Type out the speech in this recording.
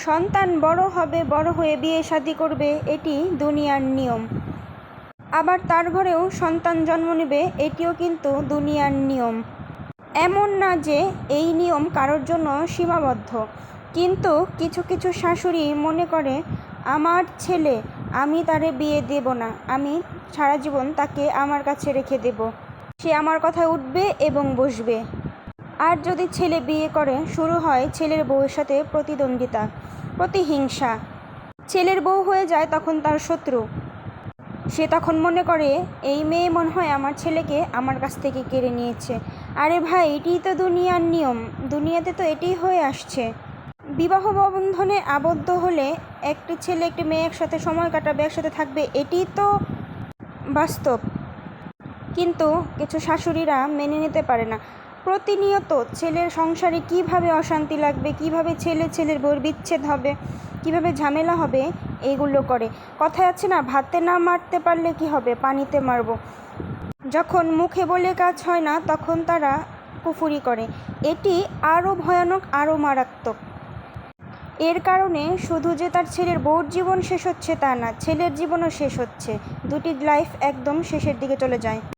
সন্তান বড় হবে, বড় হয়ে বিয়ে শাদী করবে, এটি দুনিয়ার নিয়ম। আবার তার ঘরেও সন্তান জন্ম নেবে, এটিও কিন্তু দুনিয়ার নিয়ম। এমন না যে এই নিয়ম কারোর জন্য সীমাবদ্ধ, কিন্তু কিছু কিছু শাশুড়ি মনে করে আমার ছেলে, আমি তারে বিয়ে দেব না, আমি সারা জীবন তাকে আমার কাছে রেখে দেব, সে আমার কথায় উঠবে এবং বসবে। আর যদি ছেলে বিয়ে করে, শুরু হয় ছেলের বউয়ের সাথে প্রতিদ্বন্দ্বিতা, প্রতিহিংসা। ছেলের বউ হয়ে যায় তখন তার শত্রু। সে তখন মনে করে এই মেয়ে মনে হয় আমার ছেলেকে আমার কাছ থেকে কেড়ে নিয়েছে। আরে ভাই, এটিই তো দুনিয়ার নিয়ম, দুনিয়াতে তো এটিই হয়ে আসছে। বিবাহ বন্ধনে আবদ্ধ হলে একটি ছেলে একটি মেয়ে একসাথে সময় কাটাবে, একসাথে থাকবে, এটিই তো বাস্তব। কিন্তু কিছু শাশুড়িরা মেনে নিতে পারে না। প্রতিনিয়ত ছেলের সংসারে কিভাবে অশান্তি লাগবে, কিভাবে ছেলের বউয়ের বিচ্ছেদ হবে, কিভাবে ঝামেলা হবে, এইগুলো করে। কথায় আছে না, ভাতে না মারতে পারলে কি হবে, পানিতে মারবো। যখন মুখে বলে কাজ হয় না, তখন তারা কুফুরি করে। এটি আরও ভয়ানক, আরও মারাত্মক। এর কারণে শুধু যে তার ছেলের বউর জীবন শেষ হচ্ছে তা না, ছেলের জীবনও শেষ হচ্ছে। দুটি লাইফ একদম শেষের দিকে চলে যায়।